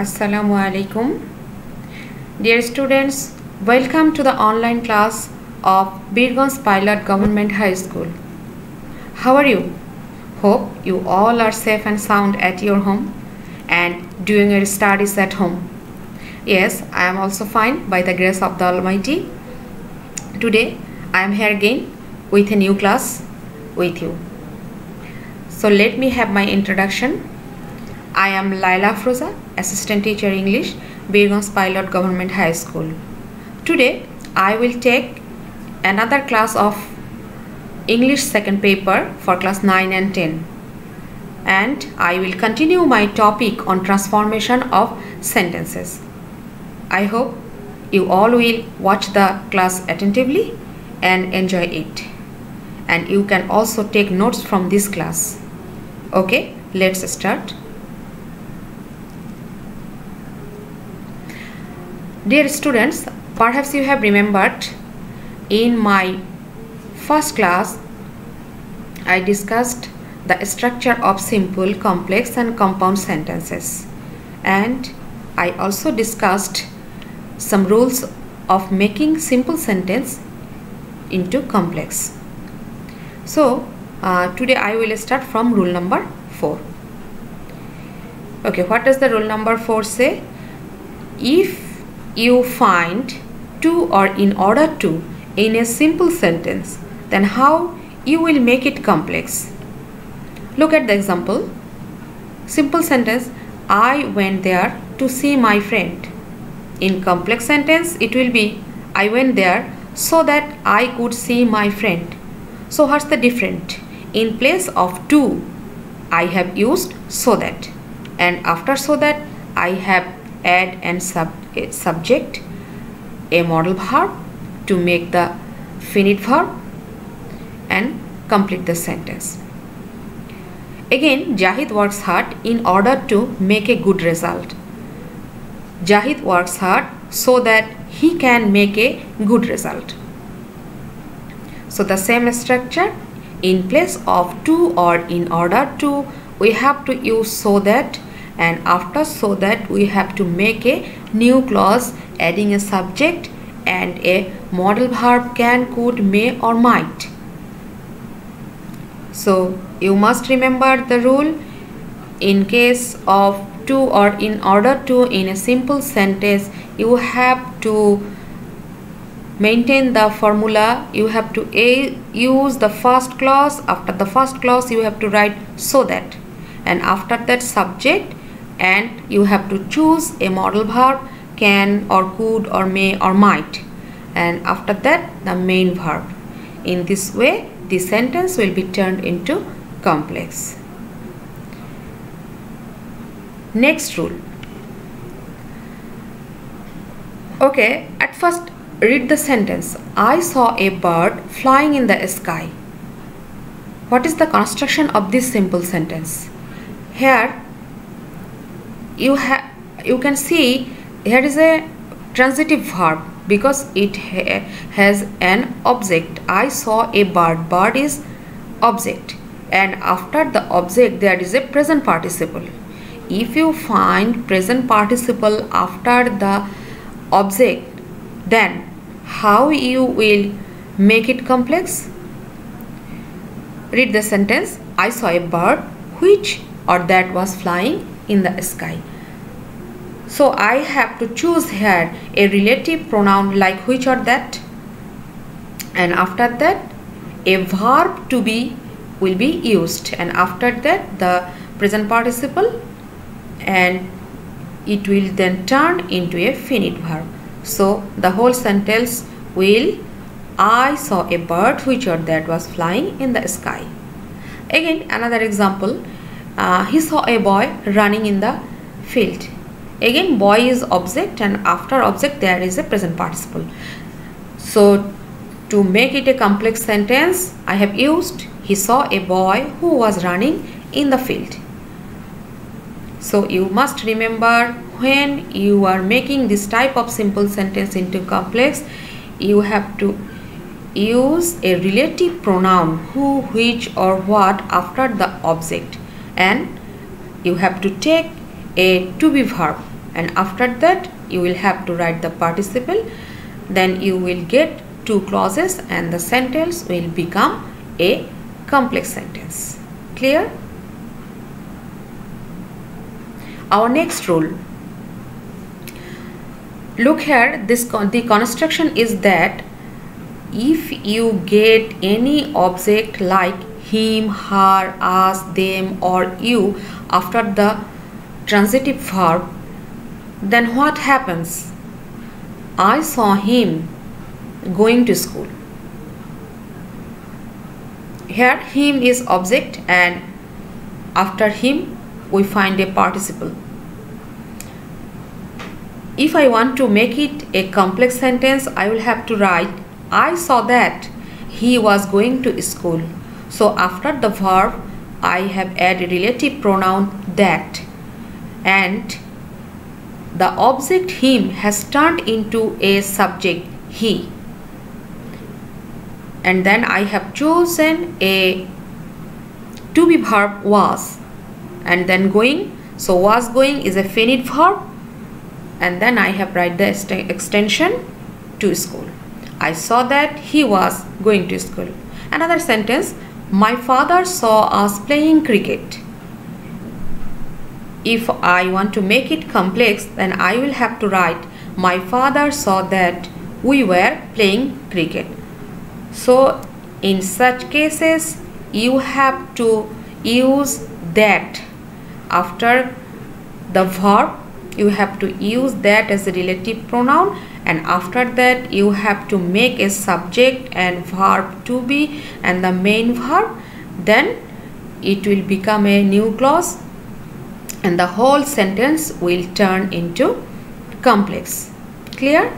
Assalamu alaikum. Dear students, welcome to the online class of Birganj Pilot Government High School. How are you? Hope you all are safe and sound at your home and doing your studies at home. Yes, I am also fine by the grace of the Almighty. Today I am here again with a new class with you. So let me have my introduction. I am Laila Afroza, Assistant Teacher English, Birganj Pilot Government High School. Today I will take another class of English second paper for class 9 and 10, and I will continue my topic on transformation of sentences. I hope you all will watch the class attentively and enjoy it, and you can also take notes from this class. Okay, let's start. Dear students, perhaps you have remembered in my first class I discussed the structure of simple, complex and compound sentences, and I also discussed some rules of making simple sentence into complex. So today I will start from rule number 4. Okay, what does the rule number 4 say? If you find to or in order to in a simple sentence, then how you will make it complex? Look at the example. Simple sentence, I went there to see my friend. In complex sentence, it will be I went there so that I could see my friend. So what's the difference? In place of to, I have used so that, and after so that I have add and subject, a modal verb to make the finite verb and complete the sentence. Again, Jahid works hard in order to make a good result. Jahid works hard so that he can make a good result. So the same structure, in place of to or in order to, we have to use so that, and after so that we have to make a new clause adding a subject and a modal verb can, could, may or might. So you must remember the rule. In case of to or in order to in a simple sentence, you have to maintain the formula. You have to use the first clause. After the first clause you have to write so that, and after that subject, and you have to choose a modal verb, can or could or may or might, and after that the main verb. In this way the sentence will be turned into complex. Next rule. Okay, at first read the sentence. I saw a bird flying in the sky. What is the construction of this simple sentence? Here you can see here is a transitive verb because it has an object. I saw a bird. Bird is object, and after the object there is a present participle. If you find present participle after the object, then how you will make it complex? Read the sentence. I saw a bird which or that was flying in the sky. So I have to choose here a relative pronoun like which or that, and after that a verb to be will be used, and after that the present participle, and it will then turn into a finite verb. So the whole sentence will I saw a bird which or that was flying in the sky. Again another example, he saw a boy running in the field. Again boy is object, and after object there is a present participle. So to make it a complex sentence, I have used he saw a boy who was running in the field. So you must remember, when you are making this type of simple sentence into complex, you have to use a relative pronoun who, which or what after the object, and you have to take a to be verb and after that you will have to write the participle. Then you will get two clauses and the sentence will become a complex sentence. Clear? Our next rule. Look here, the construction is that if you get any object like him, her, us, them or you after the transitive verb, then what happens? I saw him going to school. Here him is object and after him we find a participle. If I want to make it a complex sentence, I will have to write I saw that he was going to school. So after the verb I have added relative pronoun that, and the object him has turned into a subject he, and then I have chosen a to be verb was, and then going. So was going is a finite verb, and then I have write the extension to school. I saw that he was going to school. Another sentence, my father saw us playing cricket. If I want to make it complex, then I will have to write my father saw that we were playing cricket. So in such cases you have to use that after the verb. You have to use that as a relative pronoun, and after that you have to make a subject and verb to be and the main verb. Then it will become a new clause and the whole sentence will turn into complex. Clear?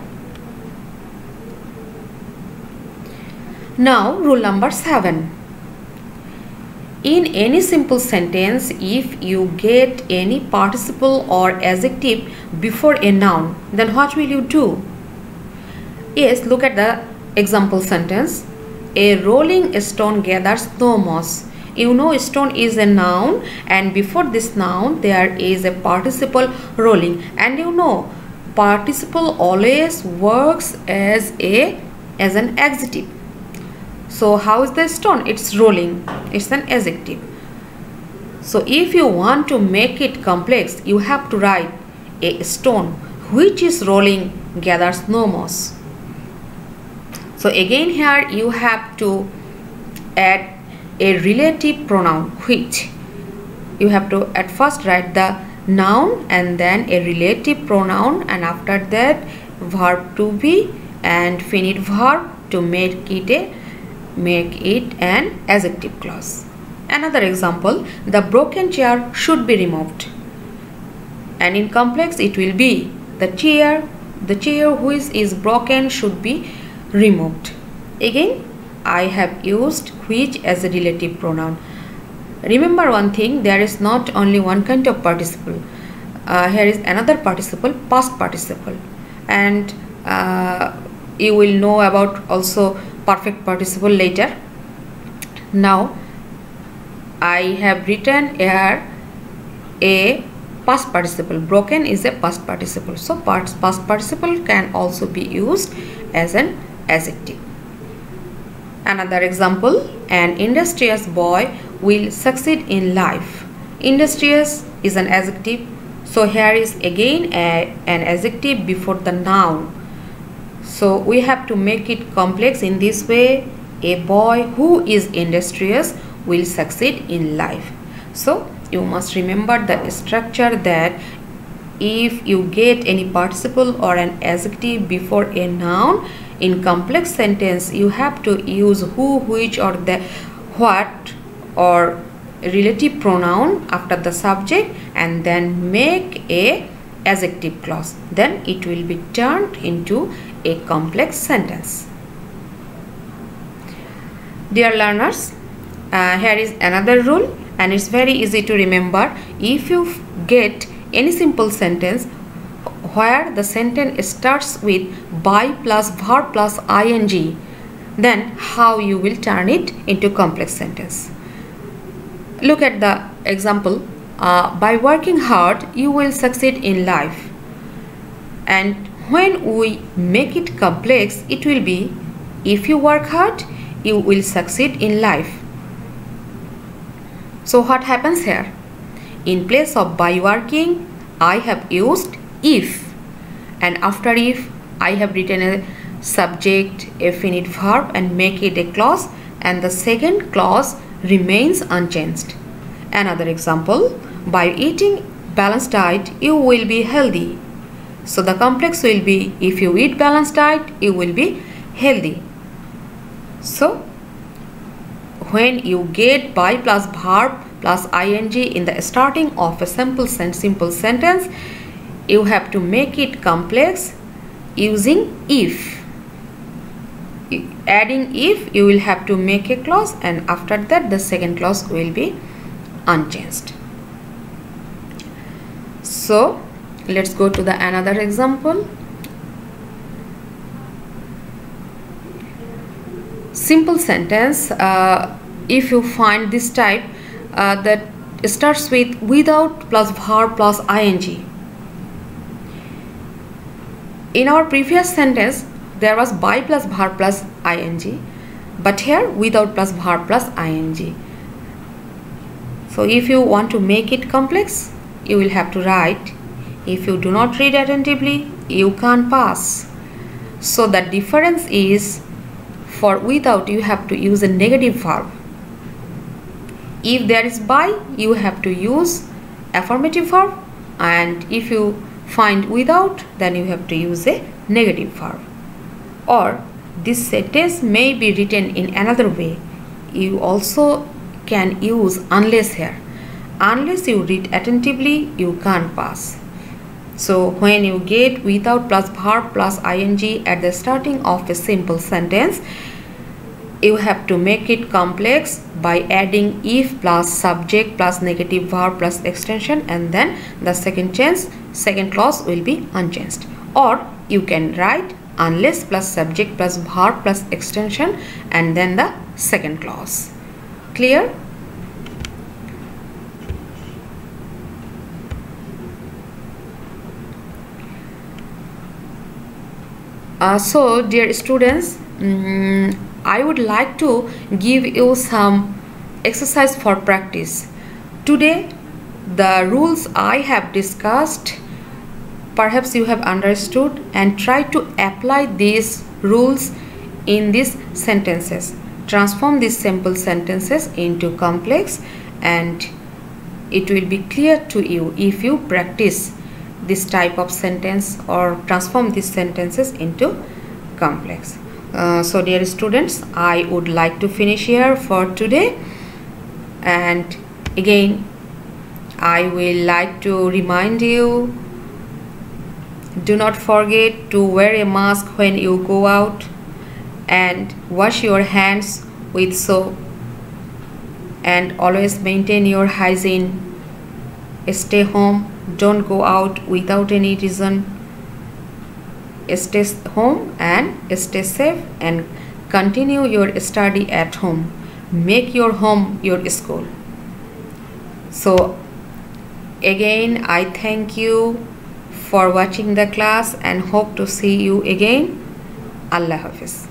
Now rule number 7. In any simple sentence, if you get any participle or adjective before a noun, then what will you do? Yes, look at the example sentence. A rolling stone gathers no moss. You know stone is a noun and before this noun there is a participle rolling, and you know participle always works as an adjective. So how is the stone? It's rolling. It's an adjective. So if you want to make it complex, you have to write a stone which is rolling gathers no moss. So again here you have to add a relative pronoun which. You have to at first write the noun and then a relative pronoun, and after that verb to be and finite verb to make it an adjective clause. Another example, the broken chair should be removed, and in complex it will be the chair which is broken should be removed. Again I have used which as a relative pronoun. Remember one thing, there is not only one kind of participle. Here is another participle, past participle, and you will know about also perfect participle later. Now I have written here a past participle. Broken is a past participle, so past participle can also be used as an adjective. Another example, an industrious boy will succeed in life. Industrious is an adjective, so here is again an adjective before the noun. So we have to make it complex in this way. A boy who is industrious will succeed in life. So you must remember the structure that if you get any participle or an adjective before a noun in complex sentence, you have to use who, which or the what or relative pronoun after the subject and then make a adjective clause. Then it will be turned into a complex sentence. Dear learners, here is another rule and it's very easy to remember. If you get any simple sentence where the sentence starts with by plus verb plus ing, then how you will turn it into complex sentence. Look at the example. By working hard you will succeed in life. And when we make it complex, it will be, if you work hard, you will succeed in life. So what happens here? In place of by working, I have used if, and after if, I have written a subject, a finite verb, and make it a clause, and the second clause remains unchanged. Another example, by eating balanced diet, you will be healthy. So the complex will be, if you eat balanced diet, you will be healthy. So when you get by plus verb plus ing in the starting of a simple sentence, you have to make it complex using if. Adding if, you will have to make a clause, and after that the second clause will be unchanged. So let's go to the another example. Simple sentence, if you find this type that starts with without plus verb plus ing. In our previous sentence there was by plus verb plus ing, but here without plus verb plus ing. So if you want to make it complex, you will have to write, if you do not read attentively, you can't pass. So the difference is, for without you have to use a negative verb. If there is by, you have to use affirmative verb, and if you find without, then you have to use a negative verb. Or this sentence may be written in another way. You also can use unless here. Unless you read attentively, you can't pass. So when you get without plus verb plus ing at the starting of a simple sentence, you have to make it complex by adding if plus subject plus negative verb plus extension, and then the second clause will be unchanged. Or you can write unless plus subject plus verb plus extension, and then the second clause. Clear? So dear students, I would like to give you some exercise for practice. Today the rules I have discussed, perhaps you have understood, and try to apply these rules in these sentences. Transform these simple sentences into complex, and it will be clear to you if you practice this type of sentence or transform these sentences into complex. So dear students, I would like to finish here for today, and again I will like to remind you, do not forget to wear a mask when you go out, and wash your hands with soap, and always maintain your hygiene. Stay home, don't go out without any reason. Stay home and stay safe, and continue your study at home. Make your home your school. So again, I thank you for watching the class and hope to see you again. Allah Hafiz.